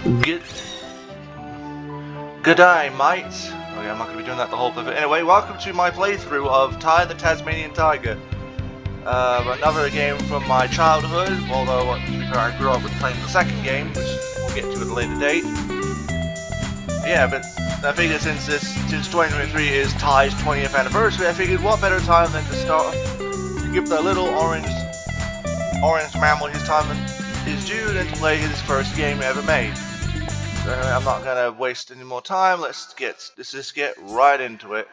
Good day, mates. Oh yeah, I'm not going to be doing that the whole playthrough. Anyway, welcome to my playthrough of Ty the Tasmanian Tiger. Another game from my childhood, although to be fair, I grew up with playing the second game, which we'll get to at a later date. Yeah, but I figured since 2023 is Ty's 20th anniversary, I figured what better time than to start to give the little orange mammal his time and his due than to play his first game ever made. I'm not gonna waste any more time. Let's just get right into it.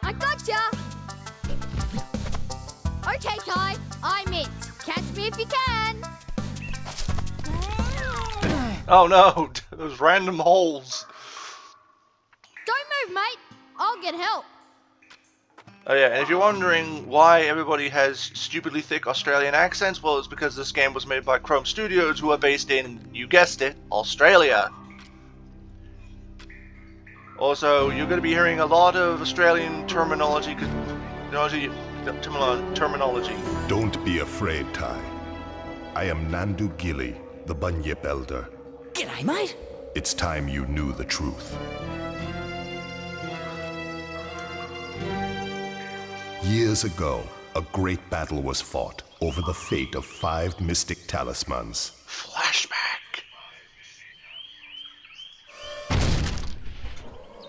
I gotcha! Okay, Ty, I'm it. Catch me if you can. Oh no, those random holes. Don't move, mate. I'll get help. Oh yeah, and if you're wondering why everybody has stupidly thick Australian accents, well, it's because this game was made by Chrome Studios, who are based in, you guessed it, Australia. Also, you're going to be hearing a lot of Australian terminology. Don't be afraid, Ty. I am Nandu Gilly, the Bunyip Elder. G'day, mate. It's time you knew the truth. Years ago, a great battle was fought over the fate of 5 mystic talismans. Flashback.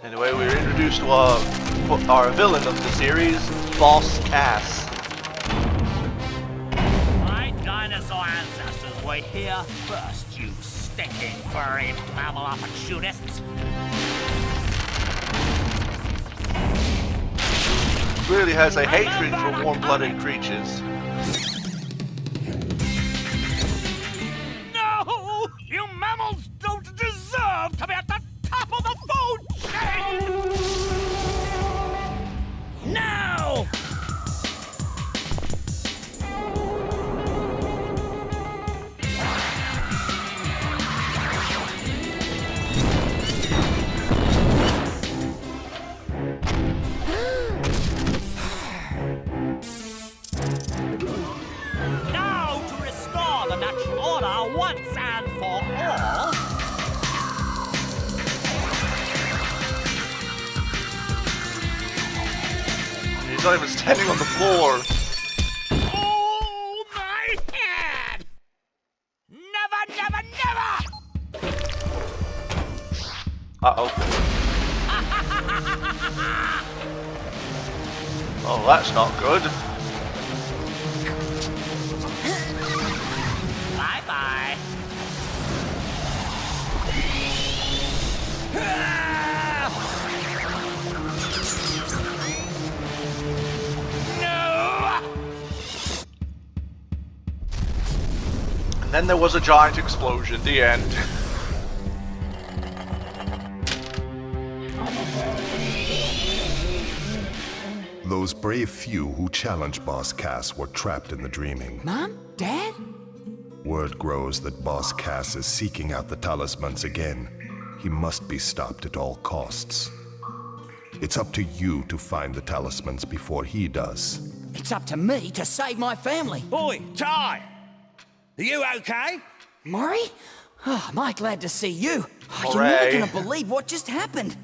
Anyway, we're introduced to our villain of the series, Boss Cass. My dinosaur ancestors were here first, you stinking furry mammal opportunists. Really has a hatred for warm-blooded creatures. No! You mammals don't deserve to be at the top of the food chain! No! Now to restore the natural order once and for all. He's not even standing on the floor. Oh, my head! Never, never, never! Uh-oh. Oh, that's not good. Bye-bye. No! And then there was a giant explosion. The end. Those brave few who challenged Boss Cass were trapped in the dreaming. Mom? Dad? Word grows that Boss Cass is seeking out the talismans again. He must be stopped at all costs. It's up to you to find the talismans before he does. It's up to me to save my family. Oi, Ty! Are you okay? Murray? Oh, am I glad to see you. Oh, you're Hooray. not gonna believe what just happened.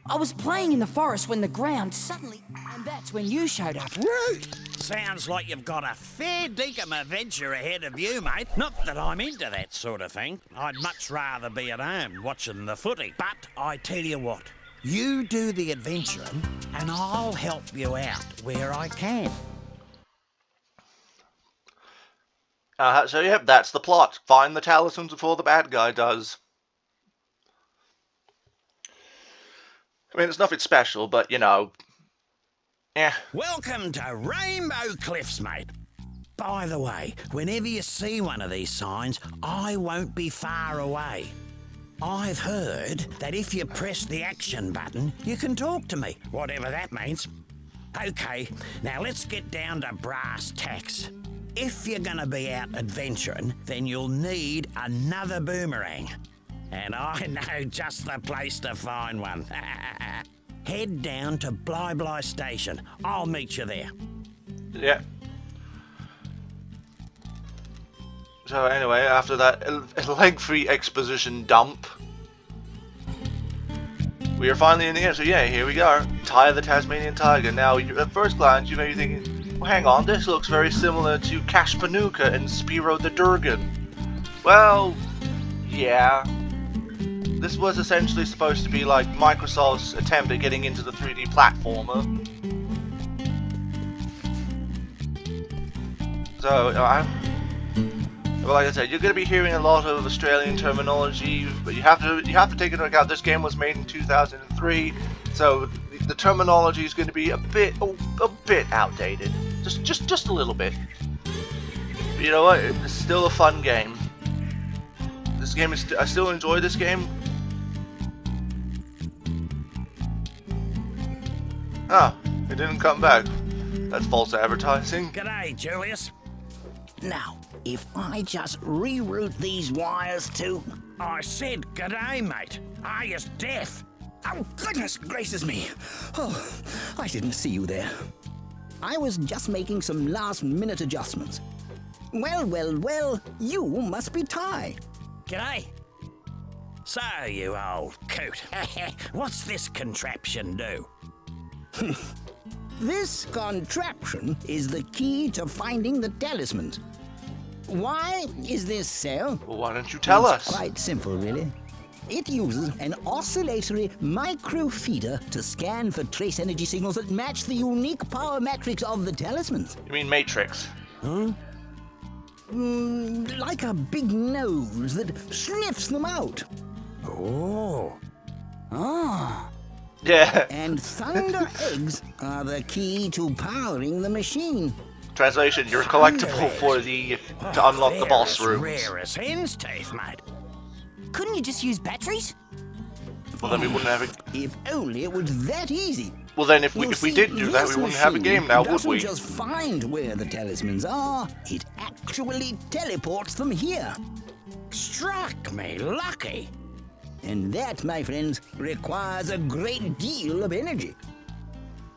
I was playing in the forest when the ground suddenly... And that's when you showed up. Rude! Sounds like you've got a fair dinkum adventure ahead of you, mate. Not that I'm into that sort of thing. I'd much rather be at home watching the footy. But I tell you what, you do the adventuring and I'll help you out where I can. So yep, that's the plot. Find the talismans before the bad guy does. I mean, it's nothing special, but you know, yeah. Welcome to Rainbow Cliffs, mate. By the way, whenever you see one of these signs, I won't be far away. I've heard that if you press the action button, you can talk to me, whatever that means. Okay, now let's get down to brass tacks. If you're gonna be out adventuring, then you'll need another boomerang. And I know just the place to find one. Head down to Bly Bly Station. I'll meet you there. Yeah. So anyway, after that lengthy exposition dump, we are finally in the game. So yeah, here we go. Ty the Tasmanian Tiger. Now, at first glance, you may be thinking, well, hang on, this looks very similar to Kashpanuka and Spiro the Durgan. Well, yeah. This was essentially supposed to be like Microsoft's attempt at getting into the 3D platformer. So, well, like I said, you're going to be hearing a lot of Australian terminology, but you have to take into account this game was made in 2003, so the terminology is going to be a bit outdated, just a little bit. But you know what? It's still a fun game. This game is. I still enjoy this game. Ah, it didn't come back. That's false advertising. G'day, Julius. Now, if I just reroute these wires to... I said g'day, mate. Are you deaf? Oh, goodness gracious me. Oh, I didn't see you there. I was just making some last-minute adjustments. Well, you must be Ty. G'day. So, you old coot. What's this contraption do? This contraption is the key to finding the talismans. Why is this so? Well, why don't you tell It's us? quite simple, really. It uses an oscillatory microfeeder to scan for trace energy signals that match the unique power matrix of the talismans. You mean Matrix? Like a big nose that sniffs them out. Oh. Yeah. And thunder eggs are the key to powering the machine. Translation: you're collectible for the to unlock the boss rooms. Rare as hen's teeth, mate. Couldn't you just use batteries? Well, then we wouldn't have it. If only it was that easy. Well, then if You we see, did do that, we this wouldn't have a machine game now, would doesn't we? just find where the talismans are, it actually teleports them here. Struck me lucky. And that, my friends, requires a great deal of energy.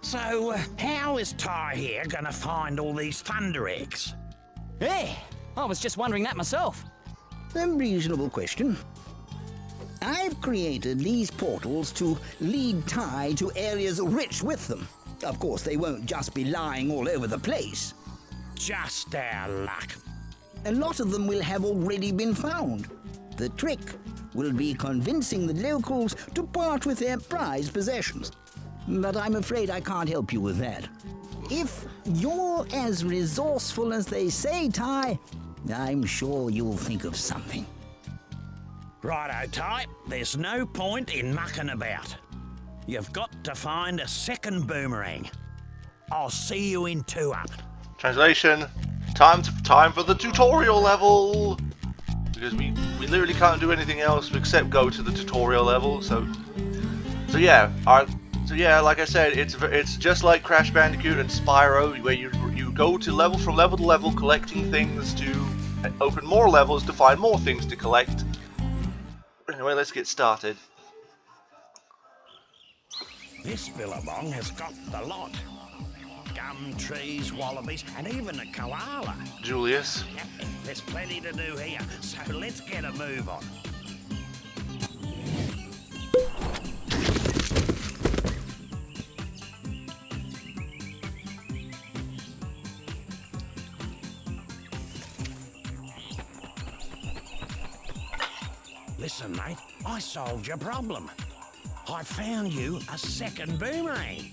So, how is Ty here gonna find all these thunder eggs? Hey, I was just wondering that myself. A reasonable question. I've created these portals to lead Ty to areas rich with them. Of course, they won't just be lying all over the place. Just our luck. A lot of them will have already been found. The trick will be convincing the locals to part with their prized possessions. But I'm afraid I can't help you with that. If you're as resourceful as they say, Ty, I'm sure you'll think of something. Righto, Ty. There's no point in mucking about. You've got to find a second boomerang. I'll see you in 2-up. Translation: time for the tutorial level. Because we literally can't do anything else except go to the tutorial level. So yeah, like I said, it's just like Crash Bandicoot and Spyro, where you go to from level to level, collecting things to open more levels to find more things to collect. Anyway, let's get started. This billabong has got the lot. Gum trees, wallabies, and even a koala. Julius. There's plenty to do here, so let's get a move on. Listen, mate, I solved your problem. I found you a second boomerang.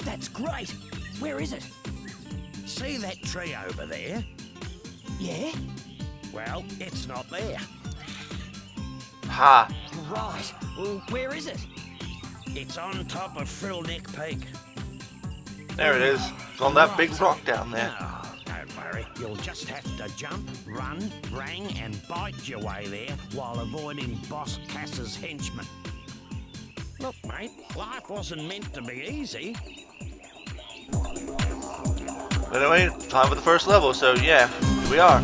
That's great. Where is it? See that tree over there? Yeah? Well, it's not there. Ha. Right. Well, where is it? It's on top of Frillneck Peak. There it is. It's on that big rock down there. Oh, don't worry. You'll just have to jump, run, rang, and bite your way there while avoiding Boss Cass's henchmen. Look, mate, life wasn't meant to be easy. Anyway, time for the first level, so yeah, here we are.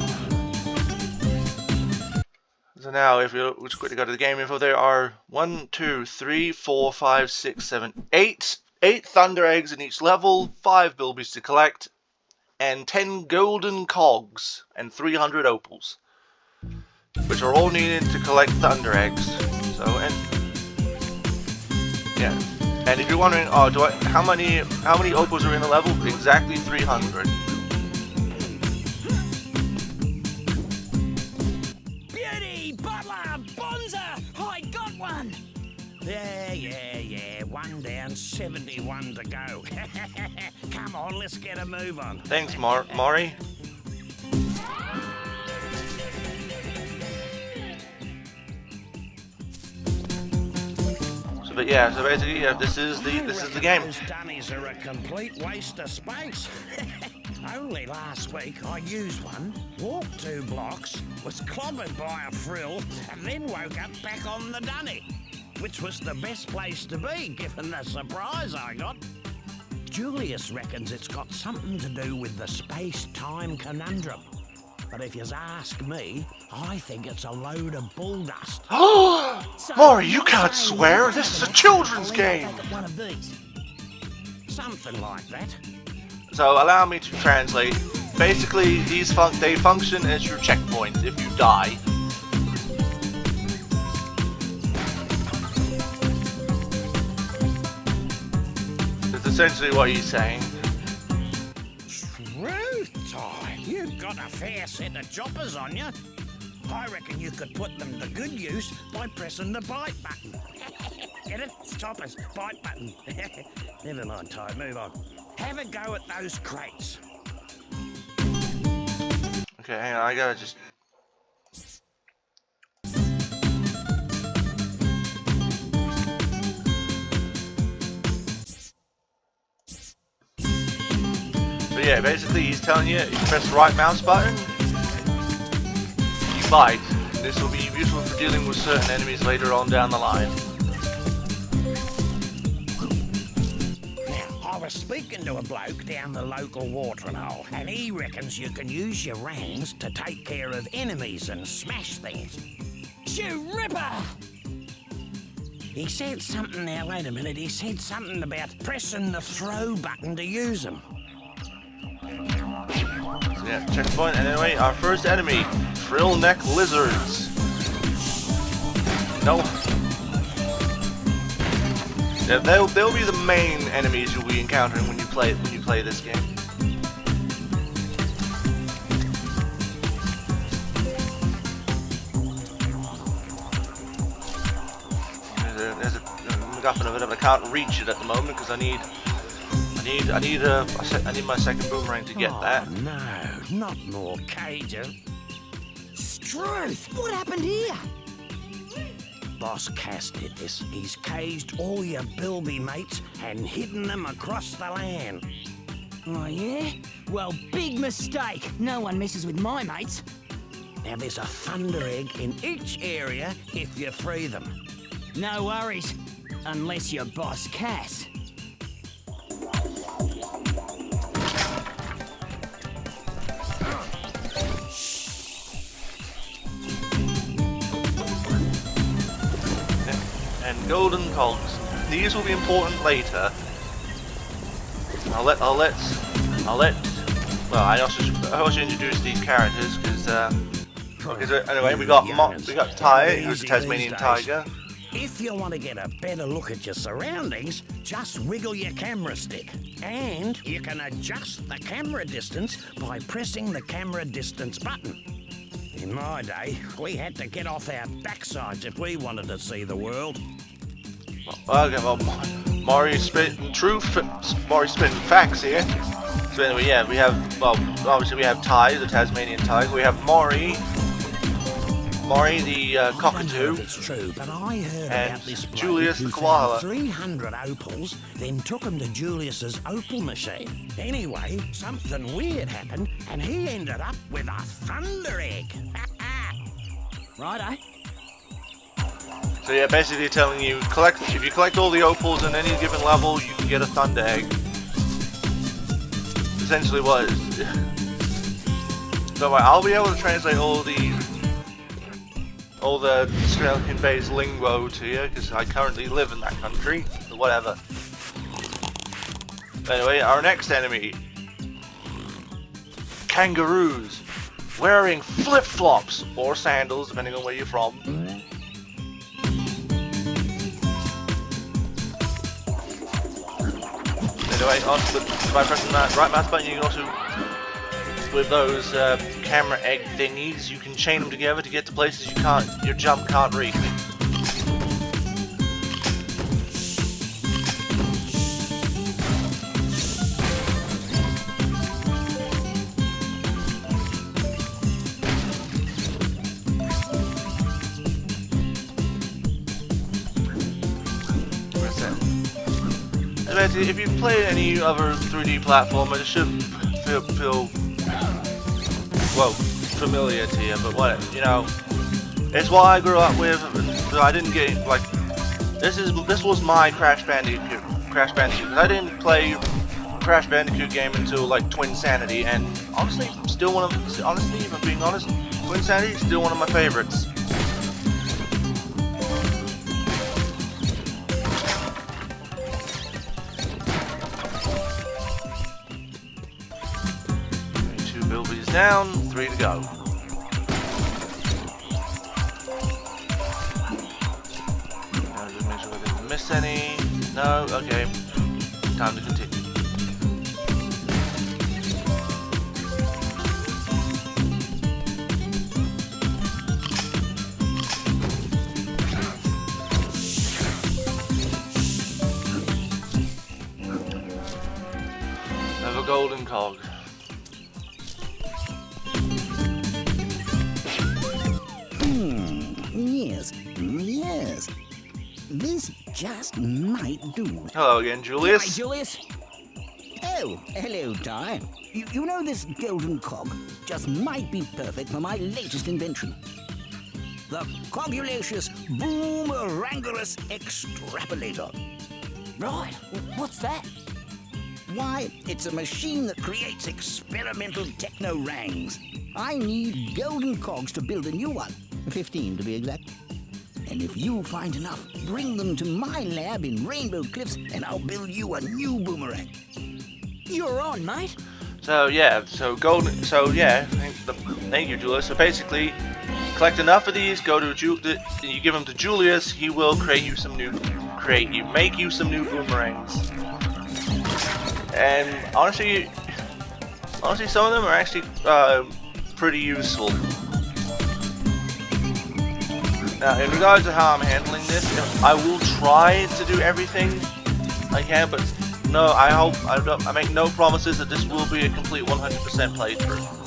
So now, if you just quickly go to the game info, there are 1, 2, 3, 4, 5, 6, 7, 8 thunder eggs in each level, 5 bilbies to collect, and 10 golden cogs, and 300 opals, which are all needed to collect thunder eggs. So, and yeah, and if you're wondering, oh, how many opals are in the level? Exactly 300. Yeah. 1 down, 71 to go. Come on, let's get a move on. Thanks, Maury. But yeah, so basically, yeah, this is the game. Those dummies are a complete waste of space. Only last week I used one, walked 2 blocks, was clobbered by a frill, and then woke up back on the dunny, which was the best place to be, given the surprise I got. Julius reckons it's got something to do with the space-time conundrum. But if you ask me, I think it's a load of bull dust. Maury, you can't swear. This is a children's game. Something like that. So allow me to translate. Basically, they function as your checkpoints if you die. That's essentially what he's saying. Truth, Ty, you've got a fair set of choppers on you. I reckon you could put them to good use by pressing the bite button. Get it? Choppers, bite button. Never mind, Ty, move on. Have a go at those crates. Okay, hang on, I gotta just... So yeah, basically he's telling you, if you press the right mouse button, you bite. This will be useful for dealing with certain enemies later on down the line. Now, I was speaking to a bloke down the local watering hole, and he reckons you can use your rangs to take care of enemies and smash things. Ripper! He said something, now wait a minute, he said something about pressing the throw button to use them. So yeah, checkpoint, and anyway, our first enemy, Frillneck Lizards. No. Yeah, they'll be the main enemies you'll be encountering when you play this game. There's a MacGuffin of it, but I can't reach it at the moment because I need my second boomerang to get that. No, not more cages. Struth, what happened here? Boss Cass did this. He's caged all your bilby mates and hidden them across the land. Oh, yeah? Well, big mistake. No one messes with my mates. Now, there's a thunder egg in each area if you free them. No worries. Unless you're Boss Cass. And golden cogs. These will be important later. Well, I also introduce these characters because anyway, we got Ty, who's a Tasmanian Tiger. If you want to get a better look at your surroundings, just wiggle your camera stick. And you can adjust the camera distance by pressing the camera distance button. In my day, we had to get off our backsides if we wanted to see the world. Okay, well, Maury's spitting truth, Maury's spitting facts here. So anyway, yeah, we have, well, obviously we have Ty, the Tasmanian Tiger. We have Maury, Maury the I don't know cockatoo, if it's true, but I heard and about this bloke Julius who the found koala. 300 opals, then took them to Julius's opal machine. Anyway, something weird happened, and he ended up with a thunder egg. Righto. So yeah, basically telling you, if you collect all the opals in any given level, you can get a thunder egg. Essentially what it is. Don't worry, I'll be able to translate all the Australian-based lingo to you, because I currently live in that country, so whatever. Anyway, our next enemy. Kangaroos. Wearing flip-flops, or sandals, depending on where you're from. Anyway, by pressing that right mouse button, you can also, with those camera egg thingies, you can chain them together to get to places your jump can't reach. If you've played any other 3D platformer, it should feel well familiar to you. But what it's what I grew up with. So I didn't get like this was my Crash Bandicoot. Because I didn't play Crash Bandicoot game until like Twinsanity, and honestly, if I'm being honest, Twinsanity is still one of my favorites. Down, 3 to go. Just make sure I didn't miss any. No, okay. Time to continue. Have a golden cog. Yes. This just might do. Hello again, Julius. Hi, Julius. Oh, hello, Ty. You know this golden cog just might be perfect for my latest invention. The Cogulacious Boomerangulus Extrapolator. Right. What's that? Why, it's a machine that creates experimental techno-rangs. I need golden cogs to build a new one. 15 to be exact. And if you find enough, bring them to my lab in Rainbow Cliffs and I'll build you a new boomerang. You're on, mate. Thank you, Julius. So basically, collect enough of these, you give them to Julius, he will make you some new boomerangs. And honestly, some of them are actually pretty useful. Now, in regards to how I'm handling this, I will try to do everything I can, but no, I make no promises that this will be a complete 100% playthrough.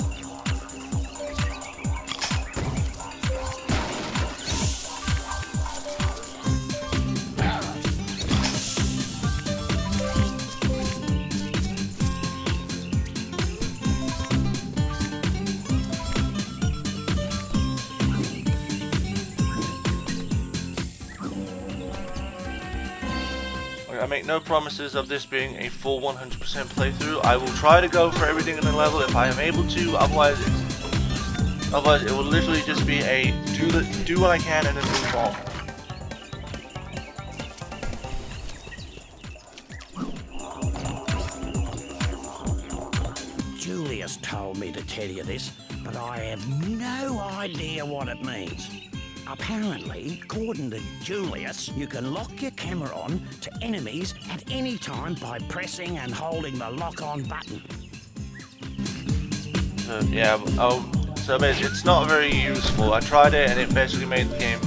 I make no promises of this being a full 100% playthrough. I will try to go for everything in the level if I am able to. Otherwise, it will literally just be a do what I can and then move on. Julius told me to tell you this, but I have no idea what it means. Apparently, according to Julius, you can lock your camera on to enemies at any time by pressing and holding the lock-on button. So basically, it's not very useful. I tried it and it basically made the game.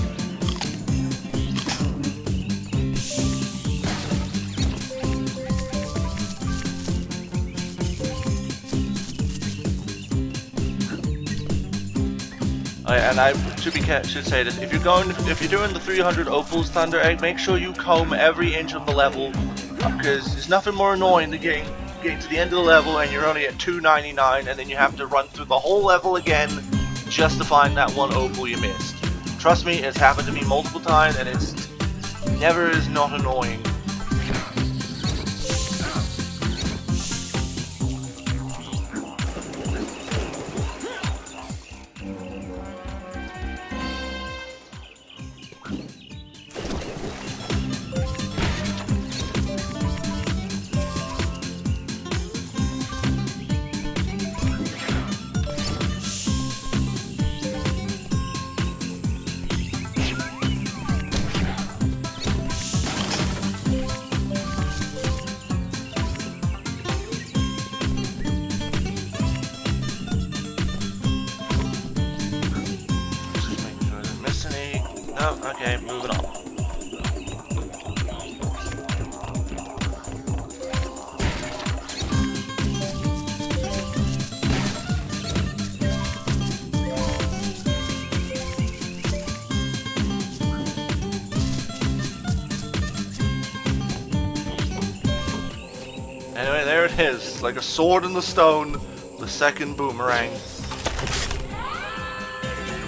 And I should say this: if you're doing the 300 opals Thunder Egg, make sure you comb every inch of the level, because there's nothing more annoying than getting to the end of the level and you're only at 299, and then you have to run through the whole level again just to find that one opal you missed. Trust me, it's happened to me multiple times, and it's never is not annoying. No, okay, moving on. Anyway, there it is, like a sword in the stone, the second boomerang.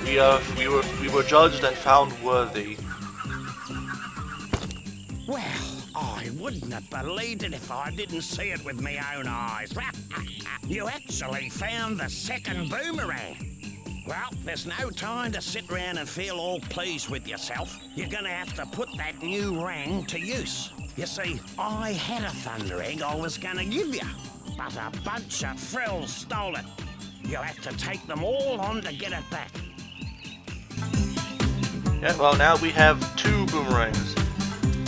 We were judged and found worthy. Well, I wouldn't have believed it if I didn't see it with my own eyes. You actually found the second boomerang. Well, there's no time to sit around and feel all pleased with yourself. You're gonna have to put that new rang to use. You see, I had a Thunder Egg I was gonna give you, but a bunch of frills stole it. You'll have to take them all on to get it back. Yeah, well, now we have 2 boomerangs,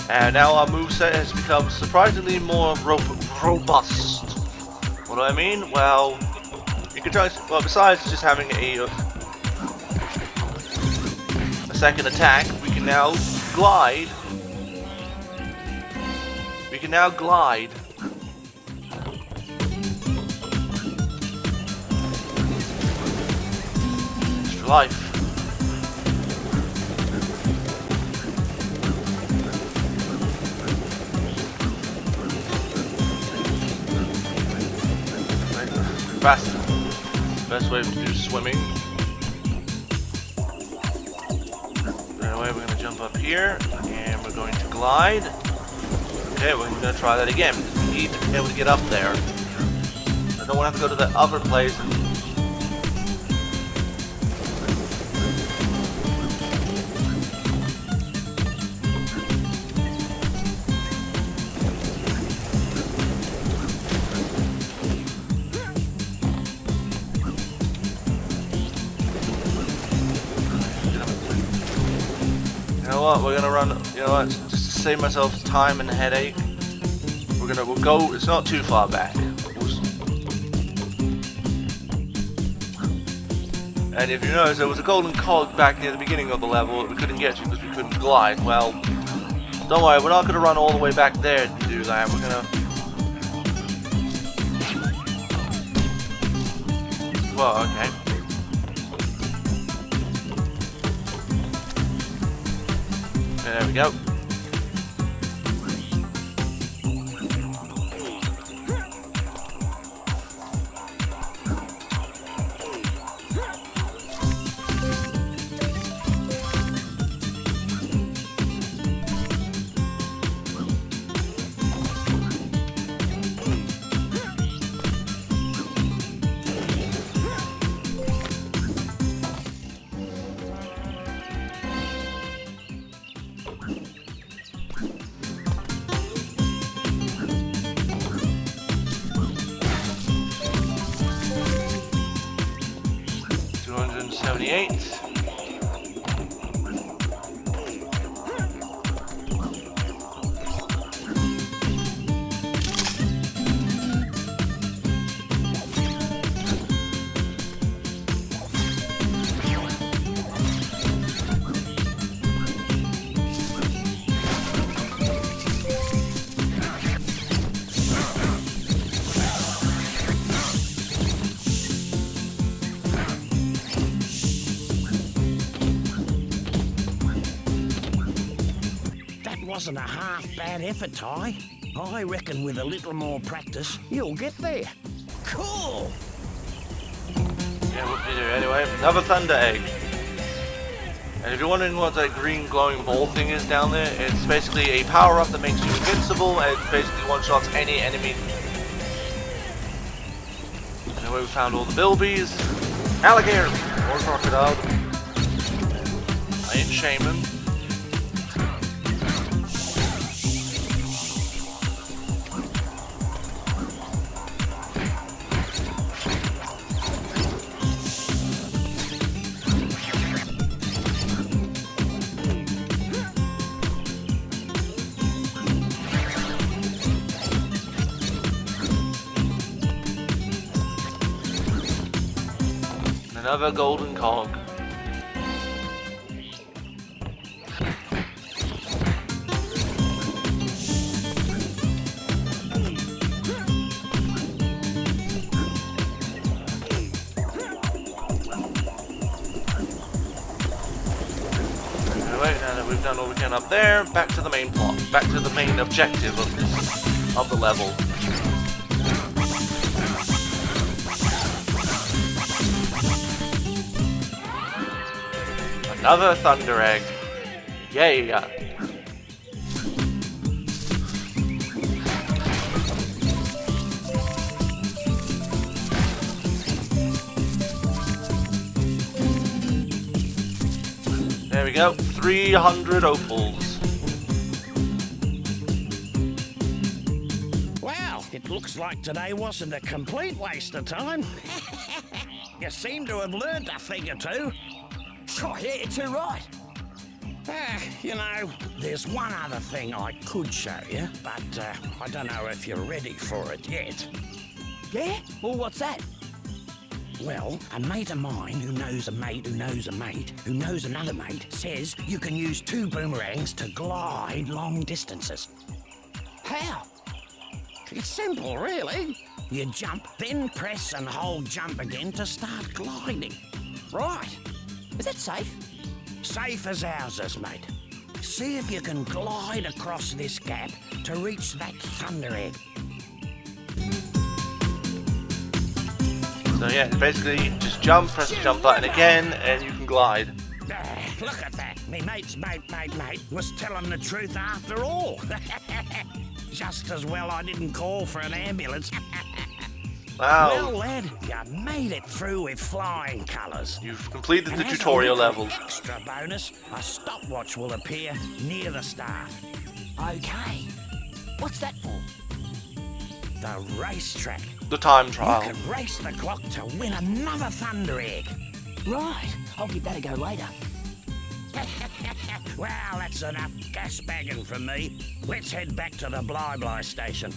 and now our moveset has become surprisingly more robust. What do I mean? Well, you can try. Well, besides just having a second attack, we can now glide. We can now glide. Extra life. Best way to do swimming. Anyway, we're going to jump up here and we're going to glide. Okay, we're going to try that again. We need to be able to get up there. I don't want to have to go to that other place and we're gonna run, you know what, just to save myself time and headache, we'll go, it's not too far back. And if you notice, there was a golden cog back near the beginning of the level that we couldn't get to because we couldn't glide. Well, don't worry, we're not gonna run all the way back there to do that, we're gonna... Well, okay. There we go. wasn't a half bad effort, Ty. I reckon with a little more practice, you'll get there. Cool! Yeah, what do you do? Anyway, another thunder egg. And if you're wondering what that green glowing ball thing is down there, it's basically a power-up that makes you invincible, and it basically one-shots any enemy. Anyway, we found all the bilbies. Alligator! Or crocodile. Iron shaman. Another golden cog. Anyway, now that we've done all we can up there, back to the main plot, back to the main objective of the level. Another thunder egg. Yay! There we go. 300 opals. Well, it looks like today wasn't a complete waste of time. You seem to have learned a thing or two. Oh, yeah, you're too right. You know, there's one other thing I could show you, but I don't know if you're ready for it yet. Yeah? Well, what's that? Well, a mate of mine who knows a mate who knows a mate who knows another mate says you can use 2 boomerangs to glide long distances. How? It's simple, really. You jump, then press and hold jump again to start gliding. Right. Is that safe? Safe as houses, mate. See if you can glide across this gap to reach that thunder egg. So yeah, basically just jump, press the jump button again, and you can glide. Look at that. Me mate's mate was telling the truth after all. Just as well I didn't call for an ambulance. Wow. Well, lad, you made it through with flying colours. You've completed And the as a tutorial little levels. Extra bonus, a stopwatch will appear near the start. Okay. What's that for? The racetrack. The time You trial. can race the clock to win another thunder egg. Right. I'll give that a go later. Well, that's enough gas bagging from me. Let's head back to the Bly station.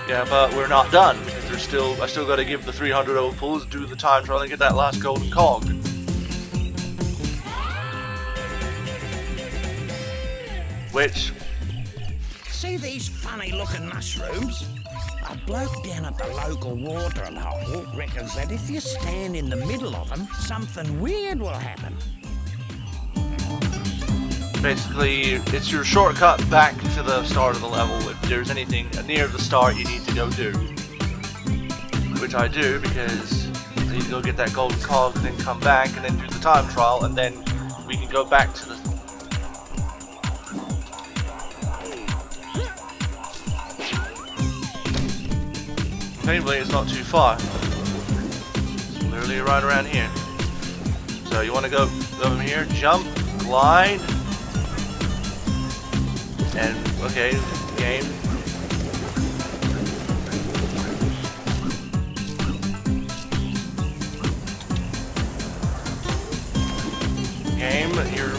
Yeah, but we're not done because I still got to give the 300 opals, do the time trial, and get that last golden cog. Which, See these funny-looking mushrooms? A bloke down at the local watering hole reckons that if you stand in the middle of them, something weird will happen. basically, it's your shortcut back to the start of the level if there's anything near the start you need to go do. Which I do because I need to go get that golden cog and then come back and then do the time trial and then we can go back to the... Thankfully it's not too far. It's literally right around here. So you want to go over here, jump, glide, and okay, game. Game, you're...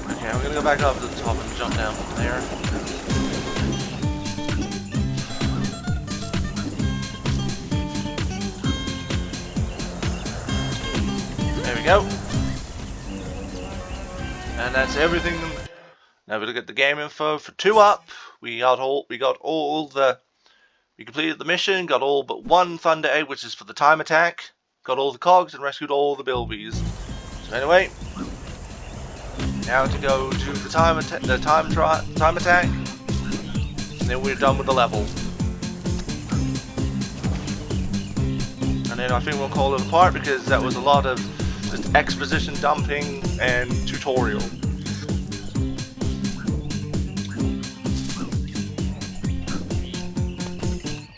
Okay, I'm gonna go back up to the top and jump down from there. There we go. And that's everything. Now we look at the game info for 2 up. We got all the We completed the mission, got all but one Thunder Egg, which is for the time attack, got all the cogs, and rescued all the bilbies. So anyway, now to go to the time attack, and then we're done with the level. And then I think we'll call it apart because that was a lot of just exposition dumping and tutorial.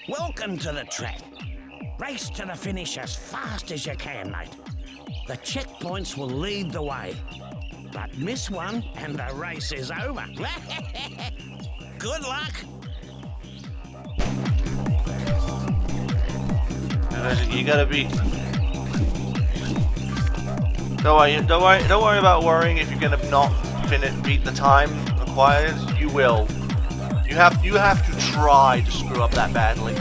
Welcome to the track. Race to the finish as fast as you can, mate. The checkpoints will lead the way. But miss one and the race is over. Good luck. You gotta be. Don't worry about worrying if you're gonna not beat the time required. You will. You have to try to screw up that badly.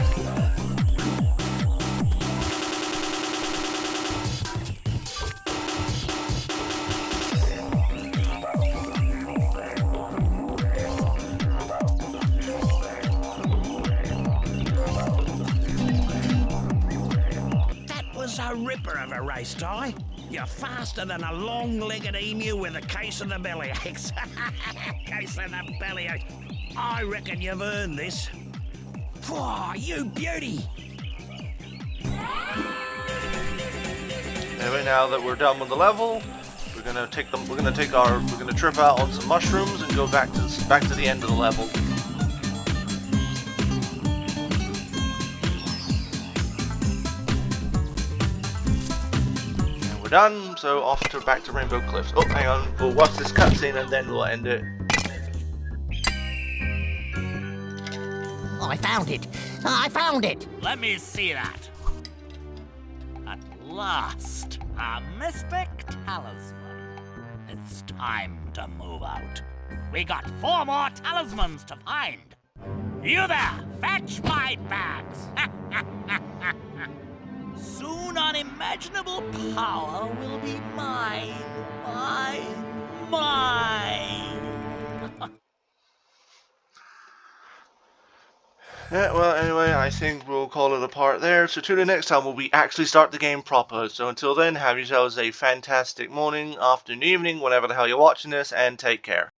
A ripper of a race, Ty. You're faster than a long-legged emu with a case of the bellyaches. Case of the bellyaches. I reckon you've earned this. Whoa, you beauty! Anyway, now that we're done with the level, we're gonna trip out on some mushrooms and go back to the end of the level. We're done, so off to back to Rainbow Cliffs. Oh, hang on, we'll watch this cutscene and then we'll end it. Oh, I found it! I found it! Let me see that. At last, a mystic talisman. It's time to move out. We got 4 more talismans to find. You there, fetch my bags. Soon unimaginable power will be mine. Mine. Yeah, well, anyway, I think we'll call it a part there. So tune in next time when we actually start the game proper. So until then, have yourselves a fantastic morning, afternoon, evening, whenever the hell you're watching this, and take care.